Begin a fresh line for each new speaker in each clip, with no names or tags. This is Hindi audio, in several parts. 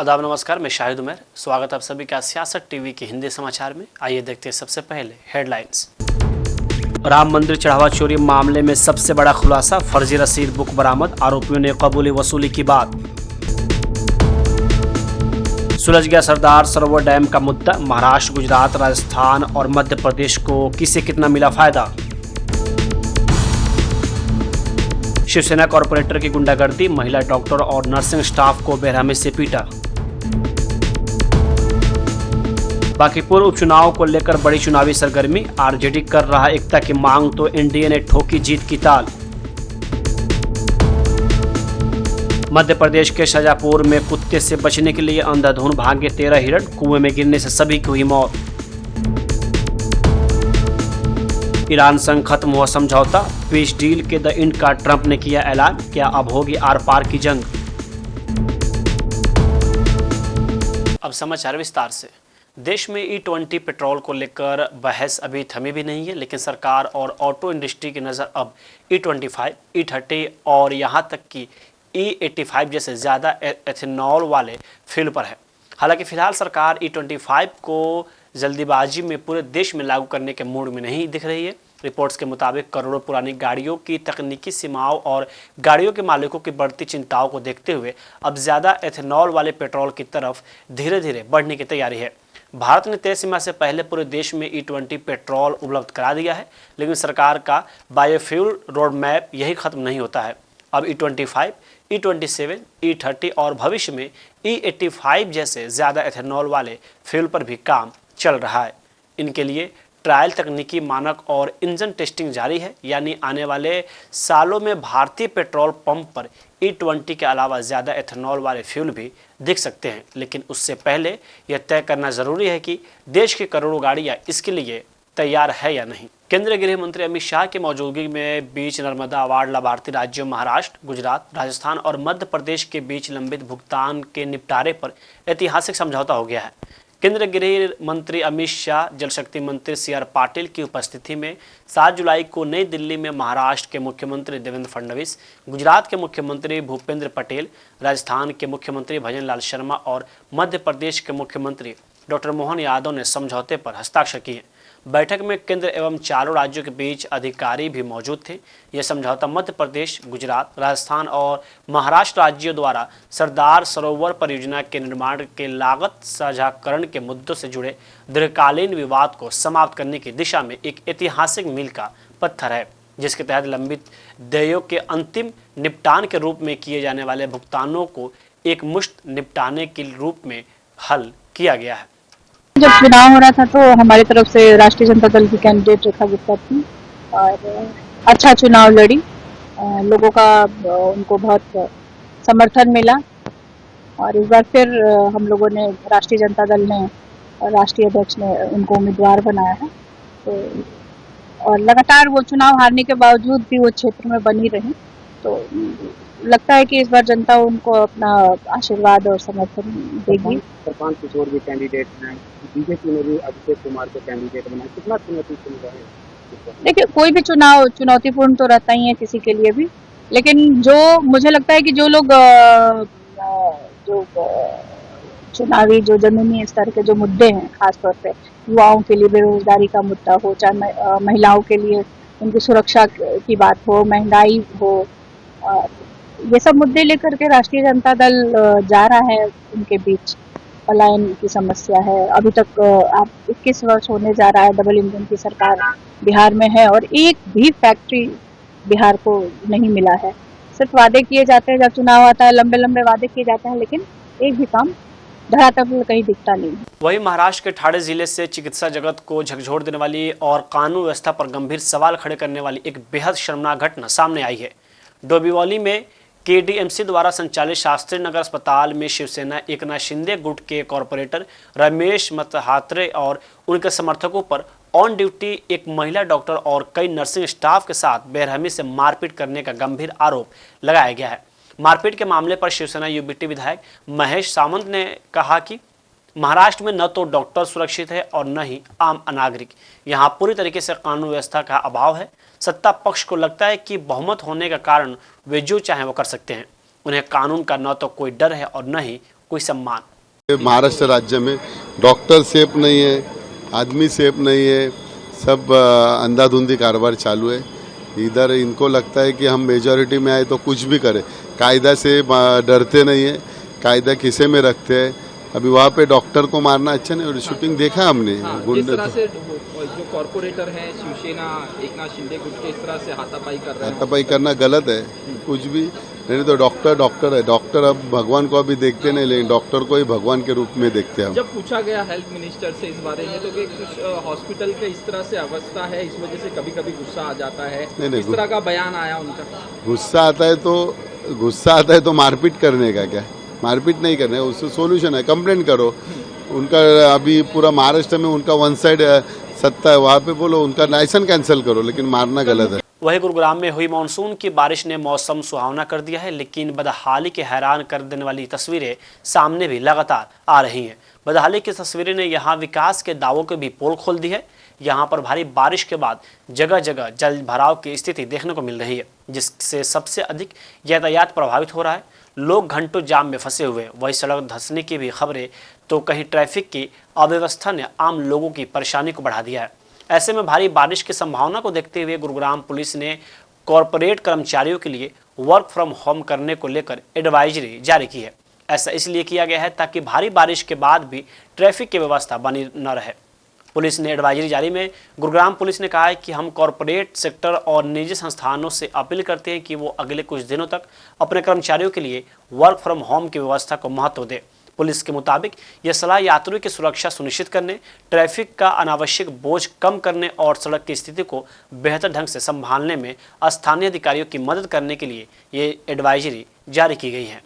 आदाब नमस्कार, मैं शाहिद उमर। स्वागत आप सभी का सियासत टीवी के हिंदी समाचार में। आइए देखते हैं सबसे पहले हेडलाइंस। राम मंदिर चढ़ावा चोरी मामले में सबसे बड़ा खुलासा, फर्जी रसीद बुक बरामद, आरोपियों ने कबूली वसूली की बात। सुलझ गया सरदार सरोवर डैम का मुद्दा, महाराष्ट्र, गुजरात, राजस्थान और मध्य प्रदेश को किसे कितना मिला फायदा। शिवसेना कॉरपोरेटर की गुंडागर्दी, महिला डॉक्टर और नर्सिंग स्टाफ को बेरहमी से पीटा। बांकीपुर उपचुनाव को लेकर बड़ी चुनावी सरगर्मी, आरजेडी कर रहा एकता की मांग तो एनडीए ने ठोकी जीत की ताल। मध्य प्रदेश के शाजापुर में कुत्ते से बचने के लिए अंधाधुंध भागे 13 हिरण, कुएं में गिरने से सभी की हुई मौत। ईरान संग खत्म हुआ समझौता, पीस डील के द एंड का ट्रंप ने किया ऐलान, क्या अब होगी आर पार की जंग। अब समाचार विस्तार से। देश में E20 पेट्रोल को लेकर बहस अभी थमी भी नहीं है, लेकिन सरकार और ऑटो इंडस्ट्री की नज़र अब E25, E30 और यहाँ तक कि E85 जैसे ज़्यादा एथेनॉल वाले फ्यूल पर है। हालांकि फिलहाल सरकार E25 को जल्दीबाजी में पूरे देश में लागू करने के मूड में नहीं दिख रही है। रिपोर्ट्स के मुताबिक करोड़ों पुरानी गाड़ियों की तकनीकी सीमाओं और गाड़ियों के मालिकों की बढ़ती चिंताओं को देखते हुए अब ज़्यादा एथेनॉल वाले पेट्रोल की तरफ धीरे धीरे बढ़ने की तैयारी है। भारत ने तय सीमा से पहले पूरे देश में E20 पेट्रोल उपलब्ध करा दिया है, लेकिन सरकार का बायोफ्यूल रोड मैप यही खत्म नहीं होता है। अब E25, E27, E30 और भविष्य में E85 जैसे ज़्यादा एथेनॉल वाले फ्यूल पर भी काम चल रहा है। इनके लिए ट्रायल तकनीकी मानक और इंजन टेस्टिंग जारी है, यानी आने वाले सालों में भारतीय पेट्रोल पंप पर E20 के अलावा ज़्यादा एथेनॉल वाले फ्यूल भी दिख सकते हैं। लेकिन उससे पहले यह तय करना ज़रूरी है कि देश की करोड़ों गाड़ियाँ इसके लिए तैयार है या नहीं। केंद्रीय गृह मंत्री अमित शाह की मौजूदगी में बीच नर्मदा अवार्ड लाभार्थी राज्यों महाराष्ट्र, गुजरात, राजस्थान और मध्य प्रदेश के बीच लंबित भुगतान के निपटारे पर ऐतिहासिक समझौता हो गया है। केंद्रीय गृह मंत्री अमित शाह, जल शक्ति मंत्री CR पाटिल की उपस्थिति में 7 जुलाई को नई दिल्ली में महाराष्ट्र के मुख्यमंत्री देवेंद्र फडणवीस, गुजरात के मुख्यमंत्री भूपेंद्र पटेल, राजस्थान के मुख्यमंत्री भजन लाल शर्मा और मध्य प्रदेश के मुख्यमंत्री डॉक्टर मोहन यादव ने समझौते पर हस्ताक्षर किए। बैठक में केंद्र एवं चारों राज्यों के बीच अधिकारी भी मौजूद थे। यह समझौता मध्य प्रदेश, गुजरात, राजस्थान और महाराष्ट्र राज्यों द्वारा सरदार सरोवर परियोजना के निर्माण के लागत साझाकरण के मुद्दों से जुड़े दीर्घकालीन विवाद को समाप्त करने की दिशा में एक ऐतिहासिक मील का पत्थर है, जिसके तहत लंबित देयों के अंतिम निपटान के रूप में किए जाने वाले भुगतानों को एक मुश्त निपटाने के रूप में हल किया गया है।
जब चुनाव हो रहा था तो हमारी तरफ से राष्ट्रीय जनता दल की कैंडिडेट रेखा गुप्ता थी और अच्छा चुनाव लड़ी। लोगों का उनको बहुत समर्थन मिला और इस बार फिर हम लोगों ने, राष्ट्रीय जनता दल ने और राष्ट्रीय अध्यक्ष ने उनको उम्मीदवार बनाया है। तो और लगातार वो चुनाव हारने के बावजूद भी वो क्षेत्र में बनी रही, तो लगता है कि इस बार जनता उनको अपना आशीर्वाद और समर्थन देगी।
पांच कुछ और भी कैंडिडेट हैं, बीजेपी ने भी अभिषेक कुमार को कैंडिडेट बनाया, कितना चुनौतीपूर्ण है?
देखिए, कोई भी चुनाव चुनौतीपूर्ण तो रहता ही है किसी के लिए भी, लेकिन जो मुझे लगता है कि जो लोग जो चुनावी जो जमीनी स्तर के जो मुद्दे हैं, खासतौर पे युवाओं के लिए बेरोजगारी का मुद्दा हो, चाहे महिलाओं के लिए उनकी सुरक्षा की बात हो, महंगाई हो, ये सब मुद्दे लेकर के राष्ट्रीय जनता दल जा रहा है। उनके बीच पलायन की समस्या है। अभी तक आप 21 वर्ष होने जा रहा है, डबल इंजन की सरकार बिहार में है और एक भी फैक्ट्री बिहार को नहीं मिला है। सिर्फ वादे किए जाते हैं, जब चुनाव आता है लंबे लंबे वादे किए जाते हैं, लेकिन एक भी काम धरातल पर कहीं दिखता नहीं।
वहीं महाराष्ट्र के ठाणे जिले से चिकित्सा जगत को झकझोर देने वाली और कानून व्यवस्था पर गंभीर सवाल खड़े करने वाली एक बेहद शर्मनाक घटना सामने आई है। डोंबिवली में KDMC द्वारा संचालित शास्त्री नगर अस्पताल में शिवसेना एकनाथ शिंदे गुट के कॉरपोरेटर रमेश म्हात्रे और उनके समर्थकों पर ऑन ड्यूटी एक महिला डॉक्टर और कई नर्सिंग स्टाफ के साथ बेरहमी से मारपीट करने का गंभीर आरोप लगाया गया है। मारपीट के मामले पर शिवसेना UBT विधायक महेश सामंत ने कहा कि महाराष्ट्र में न तो डॉक्टर सुरक्षित है और न ही आम नागरिक। यहाँ पूरी तरीके से कानून व्यवस्था का अभाव है। सत्ता पक्ष को लगता है कि बहुमत होने का कारण वे जो चाहें वो कर सकते हैं। उन्हें कानून का न तो कोई डर है और न ही कोई सम्मान।
महाराष्ट्र राज्य में डॉक्टर सेफ नहीं है, आदमी सेफ नहीं है, सब अंधाधुंधी कारोबार चालू है। इधर इनको लगता है कि हम मेजॉरिटी में आए तो कुछ भी करें, कायदा से डरते नहीं है, कायदा खिसे में रखते हैं। अभी वहाँ पे डॉक्टर को मारना अच्छा नहीं, और शूटिंग देखा हमने।
जिस तरह से जो कॉर्पोरेटर हैं शिवसेना एकनाथ शिंदे गुट के इस तरह से हाथापाई कर रहे हैं,
हाथापाई करना गलत है। कुछ भी नहीं तो डॉक्टर है। डॉक्टर अब भगवान को अभी देखते नहीं, लेकिन डॉक्टर को ही भगवान के रूप में देखते हैं हम।
जब पूछा गया हेल्थ मिनिस्टर से इस बारे में तो कि कुछ हॉस्पिटल के इस तरह से अवस्था है, इस वजह से कभी कभी गुस्सा आ जाता है,
नहीं,
इस तरह का बयान आया उनका।
गुस्सा आता है तो मारपीट करने का क्या? मारपीट नहीं करना है, उससे सोल्यूशन है, कंप्लेंट करो। उनका अभी पूरा महाराष्ट्र में उनका वन साइड सत्ता है, वहाँ पे बोलो उनका लाइसेंस कैंसिल करो, लेकिन मारना गलत है।
वहीं गुरुग्राम में हुई मानसून की बारिश ने मौसम सुहावना कर दिया है, लेकिन बदहाली के हैरान कर देने वाली तस्वीरें सामने भी लगातार आ रही हैं। बदहाली की तस्वीरें ने यहाँ विकास के दावों के भी पोल खोल दी है। यहाँ पर भारी बारिश के बाद जगह जगह जल भराव की स्थिति देखने को मिल रही है, जिससे सबसे अधिक यातायात प्रभावित हो रहा है। लोग घंटों जाम में फंसे हुए। वही सड़क धंसने की भी खबरें, तो कहीं ट्रैफिक की अव्यवस्था ने आम लोगों की परेशानी को बढ़ा दिया है। ऐसे में भारी बारिश की संभावना को देखते हुए गुरुग्राम पुलिस ने कॉरपोरेट कर्मचारियों के लिए वर्क फ्रॉम होम करने को लेकर एडवाइजरी जारी की है। ऐसा इसलिए किया गया है ताकि भारी बारिश के बाद भी ट्रैफिक की व्यवस्था बनी न रहे। पुलिस ने एडवाइजरी जारी में गुरुग्राम पुलिस ने कहा है कि हम कॉरपोरेट सेक्टर और निजी संस्थानों से अपील करते हैं कि वो अगले कुछ दिनों तक अपने कर्मचारियों के लिए वर्क फ्रॉम होम की व्यवस्था को महत्व दें। पुलिस के मुताबिक यह सलाह यात्रियों की सुरक्षा सुनिश्चित करने, ट्रैफिक का अनावश्यक बोझ कम करने और सड़क की स्थिति को बेहतर ढंग से संभालने में स्थानीय अधिकारियों की मदद करने के लिए ये एडवाइजरी जारी की गई है।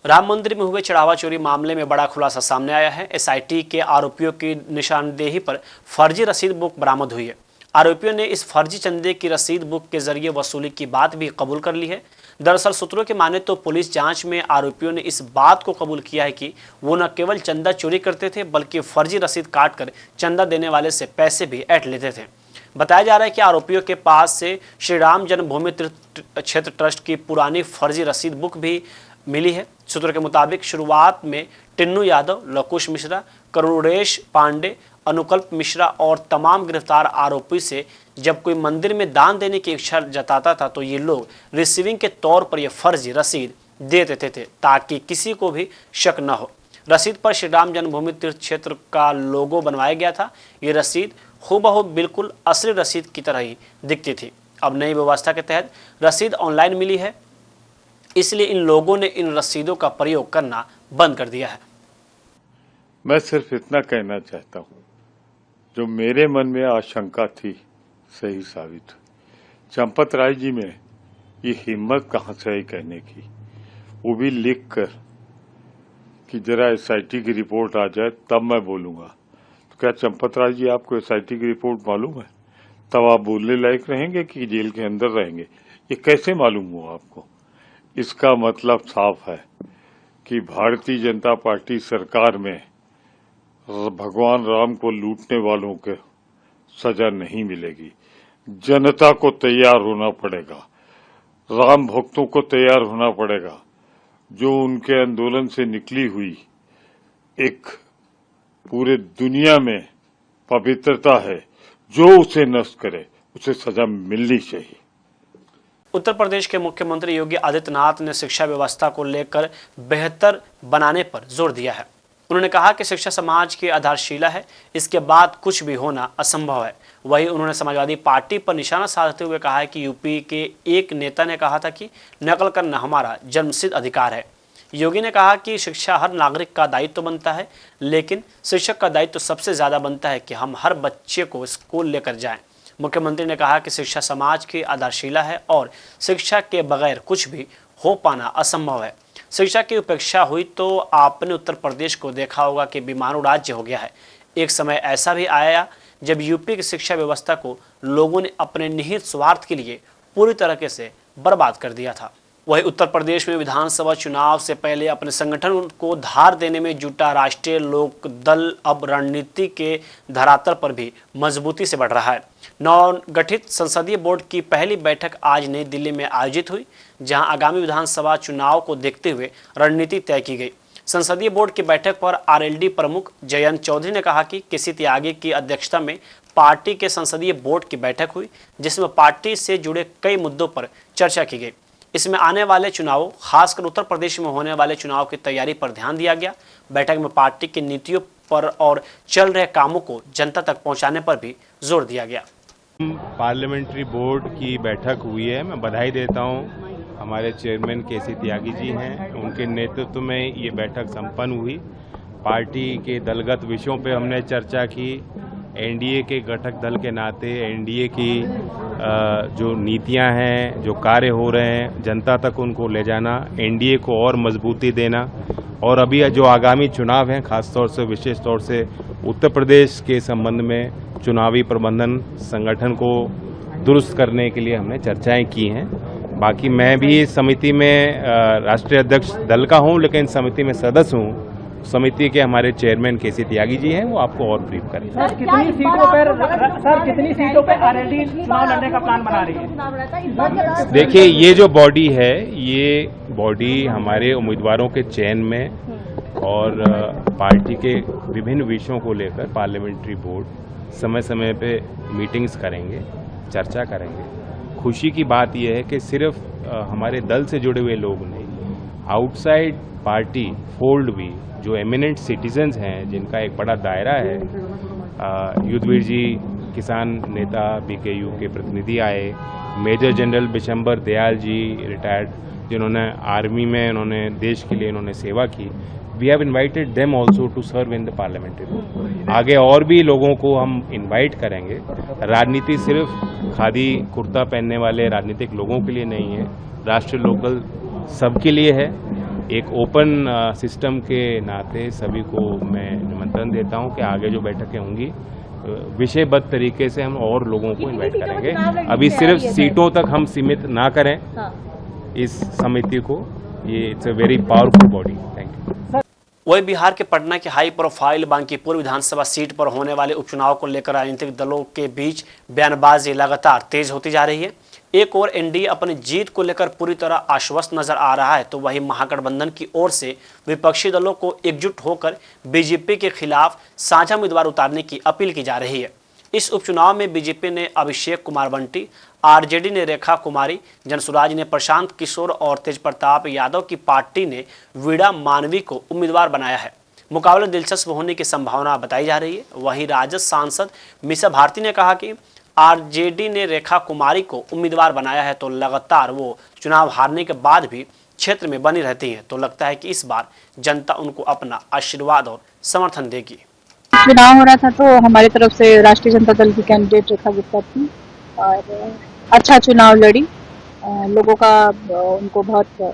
राम मंदिर में हुए चढ़ावा चोरी मामले में बड़ा खुलासा सामने आया है। एसआईटी के आरोपियों की निशानदेही पर फर्जी रसीद बुक बरामद हुई है। आरोपियों ने इस फर्जी चंदे की रसीद बुक के जरिए वसूली की बात भी कबूल कर ली है। दरअसल सूत्रों के माने तो पुलिस जांच में आरोपियों ने इस बात को कबूल किया है कि वो न केवल चंदा चोरी करते थे, बल्कि फर्जी रसीद काटकर चंदा देने वाले से पैसे भी ऐंठ लेते थे। बताया जा रहा है कि आरोपियों के पास से श्री राम जन्मभूमि तीर्थ क्षेत्र ट्रस्ट की पुरानी फर्जी रसीद बुक भी मिली है। सूत्रों के मुताबिक शुरुआत में टिन्नू यादव, लकुश मिश्रा, करुणेश पांडे, अनुकल्प मिश्रा और तमाम गिरफ्तार आरोपी से जब कोई मंदिर में दान देने की इच्छा जताता था तो ये लोग रिसीविंग के तौर पर यह फर्जी रसीद दे देते थे ताकि किसी को भी शक न हो। रसीद पर श्री राम जन्मभूमि तीर्थ क्षेत्र का लोगो बनवाया गया था। ये रसीद हूबहू बिल्कुल असली रसीद की तरह ही दिखती थी। अब नई व्यवस्था के तहत रसीद ऑनलाइन मिली है, इसलिए इन लोगों ने इन रसीदों का प्रयोग करना बंद कर दिया है।
मैं सिर्फ इतना कहना चाहता हूँ, जो मेरे मन में आशंका थी सही साबित हुई। चंपत राय जी में ये हिम्मत कहाँ से आई कहने की, वो भी लिख कर कि जरा एसआईटी की रिपोर्ट आ जाए तब मैं बोलूंगा। तो क्या चंपत राय जी आपको एसआईटी की रिपोर्ट मालूम है? तब आप बोलने लायक रहेंगे कि जेल के अंदर रहेंगे? ये कैसे मालूम हुआ आपको? इसका मतलब साफ है कि भारतीय जनता पार्टी सरकार में भगवान राम को लूटने वालों के सजा नहीं मिलेगी। जनता को तैयार होना पड़ेगा, राम भक्तों को तैयार होना पड़ेगा। जो उनके आंदोलन से निकली हुई एक पूरे दुनिया में पवित्रता है, जो उसे नष्ट करे उसे सजा मिलनी चाहिए।
उत्तर प्रदेश के मुख्यमंत्री योगी आदित्यनाथ ने शिक्षा व्यवस्था को लेकर बेहतर बनाने पर जोर दिया है। उन्होंने कहा कि शिक्षा समाज की आधारशिला है, इसके बाद कुछ भी होना असंभव है। वहीं उन्होंने समाजवादी पार्टी पर निशाना साधते हुए कहा है कि यूपी के एक नेता ने कहा था कि नकल करना हमारा जन्मसिद्ध अधिकार है। योगी ने कहा कि शिक्षा हर नागरिक का दायित्व बनता है, लेकिन शिक्षक का दायित्व सबसे ज़्यादा बनता है कि हम हर बच्चे को स्कूल लेकर जाएं। मुख्यमंत्री ने कहा कि शिक्षा समाज की आधारशिला है और शिक्षा के बगैर कुछ भी हो पाना असंभव है। शिक्षा की उपेक्षा हुई तो आपने उत्तर प्रदेश को देखा होगा कि बीमारू राज्य हो गया है। एक समय ऐसा भी आया जब यूपी की शिक्षा व्यवस्था को लोगों ने अपने निहित स्वार्थ के लिए पूरी तरीके से बर्बाद कर दिया था। वहीं उत्तर प्रदेश में विधानसभा चुनाव से पहले अपने संगठन को धार देने में जुटा राष्ट्रीय लोक दल अब रणनीति के धरातल पर भी मजबूती से बढ़ रहा है। नवगठित संसदीय बोर्ड की पहली बैठक आज नई दिल्ली में आयोजित हुई, जहां आगामी विधानसभा चुनाव को देखते हुए रणनीति तय की गई। संसदीय बोर्ड की बैठक पर आरएलडी प्रमुख जयंत चौधरी ने कहा कि केसी त्यागी की अध्यक्षता में पार्टी के संसदीय बोर्ड की बैठक हुई, जिसमें पार्टी से जुड़े कई मुद्दों पर चर्चा की गई। इसमें आने वाले चुनावों, खासकर उत्तर प्रदेश में होने वाले चुनाव की तैयारी पर ध्यान दिया गया। बैठक में पार्टी की नीतियों पर और चल रहे कामों को जनता तक पहुंचाने पर भी जोर दिया गया।
पार्लियामेंट्री बोर्ड की बैठक हुई है। मैं बधाई देता हूं, हमारे चेयरमैन केसी त्यागी जी हैं, उनके नेतृत्व में ये बैठक संपन्न हुई। पार्टी के दलगत विषयों पे हमने चर्चा की। एनडीए के घटक दल के नाते एनडीए की जो नीतियां हैं, जो कार्य हो रहे हैं, जनता तक उनको ले जाना, एनडीए को और मजबूती देना, और अभी जो आगामी चुनाव हैं, खासतौर से विशेष तौर से उत्तर प्रदेश के संबंध में चुनावी प्रबंधन संगठन को दुरुस्त करने के लिए हमने चर्चाएं की हैं। बाकी मैं भी समिति में राष्ट्रीय अध्यक्ष दल का हूं, लेकिन समिति में सदस्य हूं। समिति के हमारे चेयरमैन केसी त्यागी जी हैं, वो आपको और ब्रीफ करेंगे।
सर, कितनी सीटों पर आरएलडी चुनाव लड़ने का प्लान बना रही है?
देखिए, ये जो बॉडी है, ये बॉडी हमारे उम्मीदवारों के चयन में और पार्टी के विभिन्न विषयों को लेकर पार्लियामेंट्री बोर्ड समय समय पे मीटिंग्स करेंगे, चर्चा करेंगे। खुशी की बात यह है कि सिर्फ हमारे दल से जुड़े हुए लोग नहीं, आउटसाइड पार्टी फोल्ड भी जो एमिनेंट सिटीजन्स हैं, जिनका एक बड़ा दायरा है, युद्धवीर जी किसान नेता बीकेयू के प्रतिनिधि आए, major general Bishambar Dayal ji retired, जिन्होंने आर्मी में उन्होंने देश के लिए उन्होंने सेवा की। We have invited them also to serve in the parliamentary board. आगे और भी लोगों को हम इनवाइट करेंगे। राजनीति सिर्फ खादी कुर्ता पहनने वाले राजनीतिक लोगों के लिए नहीं है, राष्ट्रीय लोकदल सबके लिए है। एक ओपन सिस्टम के नाते सभी को मैं निमंत्रण देता हूं कि आगे जो बैठकें होंगी विषयबद्ध तरीके से हम और लोगों को इनवाइट करेंगे। अभी सिर्फ सीटों तक हम सीमित ना करें इस समिति को। ये it's a very powerful body. Thank you.
वही बिहार के पटना के हाई प्रोफाइल बांकीपुर विधानसभा सीट पर होने वाले उपचुनाव को लेकर राजनीतिक दलों के बीच बयानबाजी लगातार तेज होती जा रही है। एक और एनडीए अपनी जीत को लेकर पूरी तरह आश्वस्त नजर आ रहा है, तो वहीं महागठबंधन की ओर से विपक्षी दलों को एकजुट होकर बीजेपी के खिलाफ साझा उम्मीदवार उतारने की अपील की जा रही है। इस उपचुनाव में बीजेपी ने अभिषेक कुमार बंटी, आरजेडी ने रेखा कुमारी, जनसुराज ने प्रशांत किशोर और तेज प्रताप यादव की पार्टी ने वीणा मानवी को उम्मीदवार बनाया है। मुकाबला दिलचस्प होने की संभावना बताई जा रही है। वहीं राजद सांसद मीसा भारती ने कहा कि आरजेडी ने रेखा कुमारी को उम्मीदवार बनाया है, तो लगातार वो चुनाव हारने के बाद भी क्षेत्र में बनी रहती हैं, तो लगता है कि इस बार जनता उनको अपना आशीर्वाद और समर्थन देगी।
चुनाव हो रहा था तो हमारी तरफ से राष्ट्रीय जनता दल की कैंडिडेट रेखा गुप्ता थी और अच्छा चुनाव लड़ी। लोगों का उनको बहुत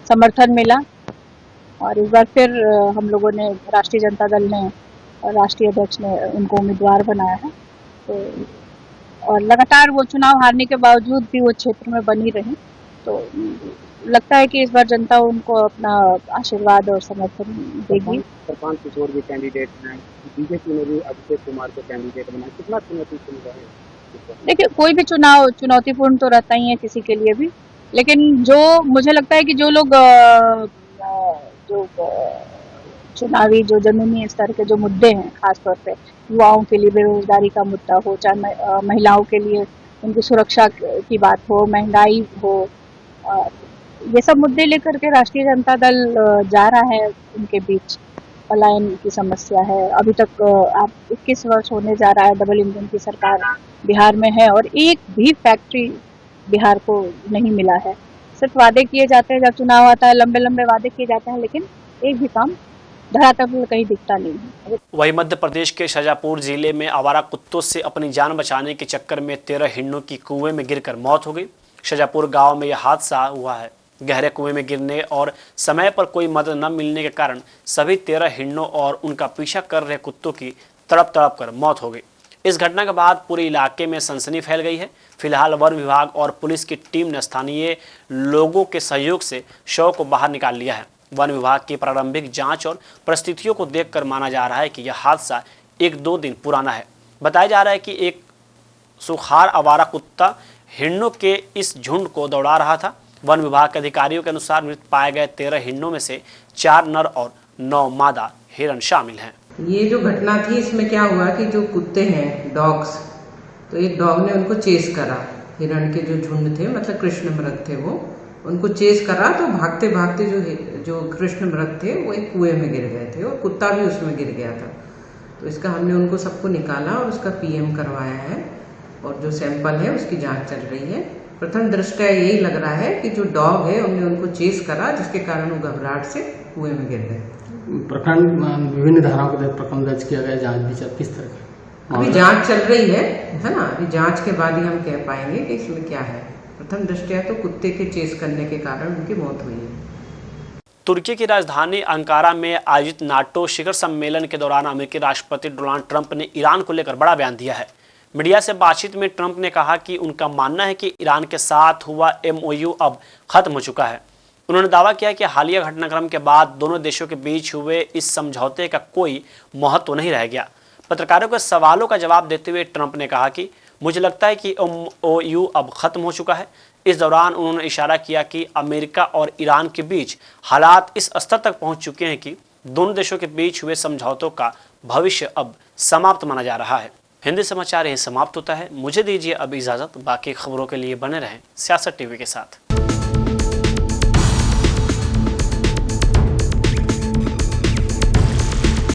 समर्थन मिला और इस बार फिर हम लोगों ने, राष्ट्रीय जनता दल ने और राष्ट्रीय अध्यक्ष ने उनको उम्मीदवार बनाया है। तो और लगातार वो चुनाव हारने के बावजूद भी वो क्षेत्र में बनी रही, तो लगता है कि इस बार जनता उनको अपना आशीर्वाद और समर्थन देगी।
प्रशांत किशोर भी कैंडिडेट हैं, बीजेपी ने भी अभिषेक कुमार को कैंडिडेट बनाया। कितना चुनौतीपूर्ण रहा है?
देखिए, कोई भी चुनाव चुनौतीपूर्ण तो रहता ही है किसी के लिए भी, लेकिन जो मुझे लगता है कि जो लोग चुनावी जो जमीनी स्तर के जो मुद्दे हैं, खासतौर पे युवाओं के लिए बेरोजगारी का मुद्दा हो, चाहे महिलाओं के लिए उनकी सुरक्षा की बात हो, महंगाई हो, ये सब मुद्दे लेकर के राष्ट्रीय जनता दल जा रहा है। उनके बीच पलायन की समस्या है। अभी तक आप 21 वर्ष होने जा रहा है, डबल इंजन की सरकार बिहार में है और एक भी फैक्ट्री बिहार को नहीं मिला है। सिर्फ वादे किए जाते हैं, जब चुनाव आता है लंबे लंबे वादे किए जाते हैं, लेकिन एक भी काम धरातल पर कहीं दिखता नहीं है।
वही मध्य प्रदेश के शाजापुर जिले में आवारा कुत्तों से अपनी जान बचाने के चक्कर में 13 हिरणों की कुएं में गिरकर मौत हो गई। शाजापुर गांव में यह हादसा हुआ है। गहरे कुएं में गिरने और समय पर कोई मदद न मिलने के कारण सभी 13 हिरणों और उनका पीछा कर रहे कुत्तों की तड़प तड़प कर मौत हो गई। इस घटना के बाद पूरे इलाके में सनसनी फैल गई है। फिलहाल वन विभाग और पुलिस की टीम ने स्थानीय लोगों के सहयोग से शव को बाहर निकाल लिया है। वन विभाग की प्रारंभिक जांच और परिस्थितियों को देखकर माना जा रहा है कि यह हादसा 1-2 दिन पुराना है। बताया जा रहा है कि एक सुखार आवारा कुत्ता हिरणों के इस झुंड को दौड़ा रहा था। वन विभाग के अधिकारियों के अनुसार मृत पाए गए 13 हिरणों में से 4 नर और 9 मादा हिरण शामिल हैं।
ये जो घटना थी इसमें क्या हुआ कि जो कुत्ते हैं डॉग्स, तो एक डॉग ने उनको चेस करा, हिरण के जो झुंड थे मतलब कृष्ण मृग थे वो उनको चेस करा, तो भागते भागते जो कृष्ण मृग थे वो एक कुएं में गिर गए थे और कुत्ता भी उसमें गिर गया था। तो इसका हमने उनको सबको निकाला और उसका पीएम करवाया है और जो सैंपल है उसकी जांच चल रही है। प्रथम दृष्टया यही लग रहा है कि जो डॉग है उन्होंने उनको चेस करा जिसके कारण वो घबराहट से कुएं में गिर गए।
प्रकरण विभिन्न धाराओं के तहत प्रकरण दर्ज किया गया, जांच भी चल किस तरह की?
अभी जांच चल रही है ना, अभी जांच के बाद ही हम कह पाएंगे कि इसमें क्या है। प्रथम दृष्टया तो कुत्ते के चेस करने के कारण उनकी मौत हुई है।
तुर्की की राजधानी अंकारा में आयोजित नाटो शिखर सम्मेलन के दौरान अमेरिकी राष्ट्रपति डोनाल्ड ट्रंप ने ईरान को लेकर बड़ा बयान दिया है। मीडिया से बातचीत में ट्रंप ने कहा कि उनका मानना है कि ईरान के साथ हुआ MOU अब खत्म हो चुका है। उन्होंने दावा किया कि हालिया घटनाक्रम के बाद दोनों देशों के बीच हुए इस समझौते का कोई महत्व नहीं रह गया। पत्रकारों के सवालों का जवाब देते हुए ट्रंप ने कहा कि मुझे लगता है कि MOU अब खत्म हो चुका है। इस दौरान उन्होंने इशारा किया कि अमेरिका और ईरान के बीच हालात इस स्तर तक पहुंच चुके हैं कि दोनों देशों के बीच हुए समझौतों का भविष्य अब समाप्त माना जा रहा है। हिंदी समाचार यहीं समाप्त होता है। मुझे दीजिए अब इजाज़त। बाकी खबरों के लिए बने रहें सियासत टीवी के साथ।